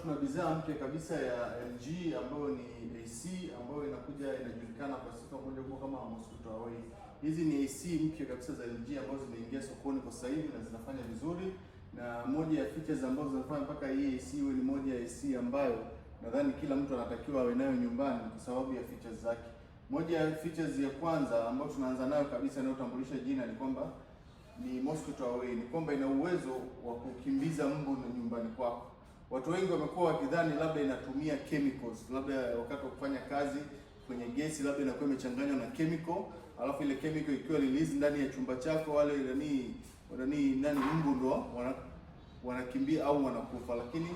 tuna bidhaa mpya kabisa ya LG ambayo ni AC ambayo inakuja inajulikana kwa sifa moja kubwa kama Mosquito Away. Hizi ni AC mpya kabisa za LG ambazo zimeingia sokoni kwa sasa hivi na zinafanya vizuri, na moja ya features ambazo zinafanya mpaka hii AC iwe ni moja ya AC ambayo nadhani kila mtu anatakiwa awe nayo nyumbani kwa sababu ya features zake. Moja ya features ya kwanza ambayo tunaanza nayo kabisa inayotambulisha jina ni kwamba ni Mosquito Away, ni kwamba ina uwezo wa kukimbiza mbu nyumbani kwako. Watu wengi wamekuwa wakidhani labda inatumia chemicals, labda wakati wa kufanya kazi kwenye gesi labda inakuwa imechanganywa na chemical, alafu ile chemical ikiwa release ndani ya chumba chako, wale nani mbu ndo wanakimbia au wanakufa. Lakini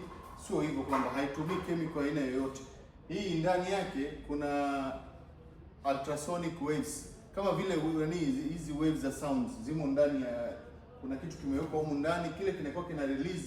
sio hivyo, kwamba haitumii chemical aina yoyote. Hii ndani yake kuna ultrasonic waves, kama vile hizi waves za sounds zimo ndani ya, kuna kitu kimewekwa humu ndani, kile kinakuwa kina release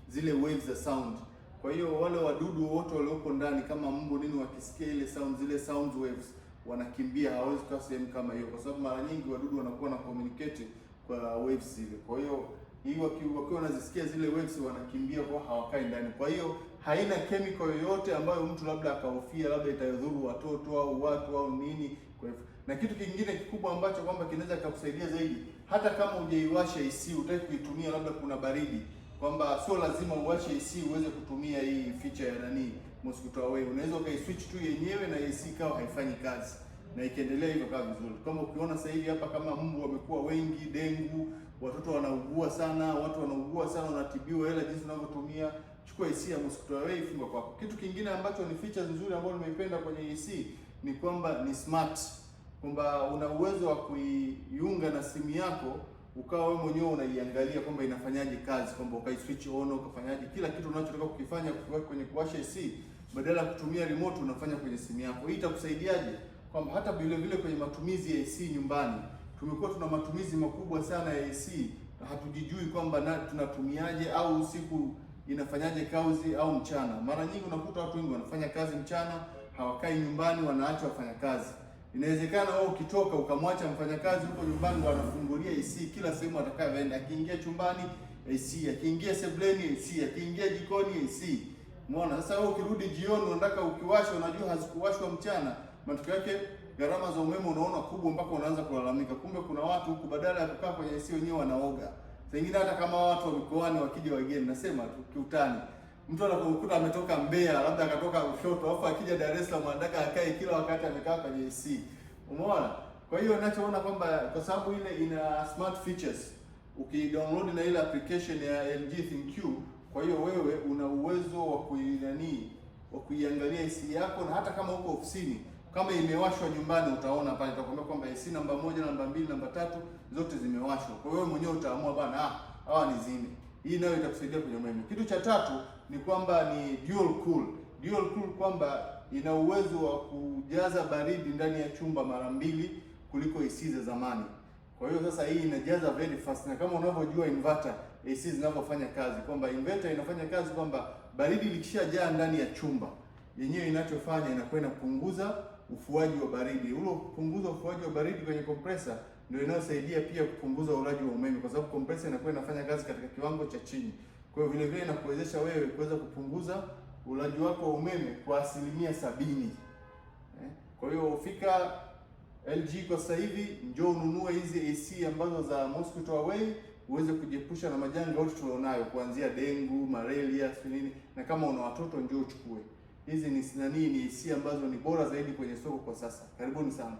zile waves za sound. Kwa hiyo wale wadudu wote walioko ndani kama mbu wakisikia ile sound, zile sound waves, wanakimbia, hawezi kukaa sehemu kama hiyo, kwa sababu mara nyingi wadudu wanakuwa na communicate kwa waves zile. Kwa hiyo hii wakiwa wanazisikia zile waves wanakimbia, kwa hawakai ndani. Kwa hiyo haina chemical yoyote ambayo mtu labda akahofia labda itadhuru watoto au watu au nini. Kwa hivyo, na kitu kingine kikubwa ambacho kwamba kinaweza kukusaidia zaidi, hata kama hujaiwasha AC, utaki kuitumia labda kuna baridi, kwamba sio lazima uwashe AC uweze kutumia hii feature ya Mosquito Away. Unaweza ukaiswitch tu yenyewe na AC ikawa haifanyi kazi na ikiendelea hivyo kama vizuri. Kama ukiona sasa hivi hapa, kama mbu wamekuwa wengi, dengu, watoto wanaugua sana, watu wanaugua sana, wanatibiwa hela jinsi unavyotumia, chukua AC ya Mosquito Away, funga kwako. Kitu kingine ambacho ni features nzuri ambayo nimeipenda kwenye AC ni kwamba ni smart, kwamba una uwezo wa kuiunga na simu yako, ukawa wewe mwenyewe unaiangalia kwamba inafanyaje kazi, kwamba ukai switch on, ukafanyaje kila kitu unachotaka kukifanya kwenye kuwasha AC, badala ya kutumia remote unafanya kwenye simu yako. Hii itakusaidiaje? Kwamba hata vile vile kwenye matumizi ya AC nyumbani, tumekuwa tuna matumizi makubwa sana ya AC, hatujijui kwamba tunatumiaje au usiku inafanyaje kazi au mchana. Mara nyingi unakuta watu wengi wanafanya kazi mchana, hawakai nyumbani, wanaacha wafanya kazi. Inawezekana wewe ukitoka ukamwacha mfanyakazi huko nyumbani, anafungulia AC kila sehemu atakayoenda, akiingia chumbani AC, akiingia sebuleni AC, akiingia jikoni AC. Umeona? Sasa wewe ukirudi jioni unataka ukiwasha, unajua hazikuwashwa mchana, matokeo yake gharama za umeme unaona kubwa mpaka unaanza kulalamika. Kumbe kuna watu huku badala ya kukaa kwenye AC wenyewe wanaoga. Sengine hata kama watu wa mikoani wakija wageni, nasema tu kiutani, mtu anapokuta ametoka Mbeya, labda akatoka Lushoto, alafu akija Dar es Salaam anataka akae kila wakati amekaa kwenye AC. Umeona? Kwa hiyo ninachoona kwamba kwa sababu ile ina smart features, ukidownload na ile application ya LG ThinQ, kwa hiyo wewe una uwezo wa kuiangalia AC yako, na hata kama uko ofisini, kama imewashwa nyumbani, utaona pale itakwambia kwamba AC namba 1, namba 2, namba 3 zote zimewashwa. Kwa hiyo mwenyewe utaamua bana, hawa ni zime. Hii nayo itakusaidia kwenye umeme. Kitu cha tatu ni kwamba ni dual cool. Dual cool kwamba ina uwezo wa kujaza baridi ndani ya chumba mara 2 kuliko AC za zamani. Kwa hiyo sasa hii inajaza very fast, na kama unavyojua inverter AC zinavyofanya kazi, kwamba inverter inafanya kazi kwamba baridi likishajaa ndani ya chumba, yenyewe inachofanya inakuwa inapunguza ufuaji wa baridi. Ule kupunguza ufuaji wa baridi kwenye compressor ndio inayosaidia pia kupunguza ulaji wa umeme, kwa sababu compressor inakuwa inafanya kazi katika kiwango cha chini. Kwa hiyo vile vile inakuwezesha wewe kuweza kupunguza ulaji wako wa umeme kwa 70%. Kwa hiyo fika LG kwa sasa hivi, njoo ununue hizi AC ambazo za Mosquito Away uweze kujiepusha na majanga yote tulionayo, kuanzia dengu, malaria, nini, na kama una watoto njoo uchukue. Hizi ni AC ambazo ni bora zaidi kwenye soko kwa sasa. Karibuni sana.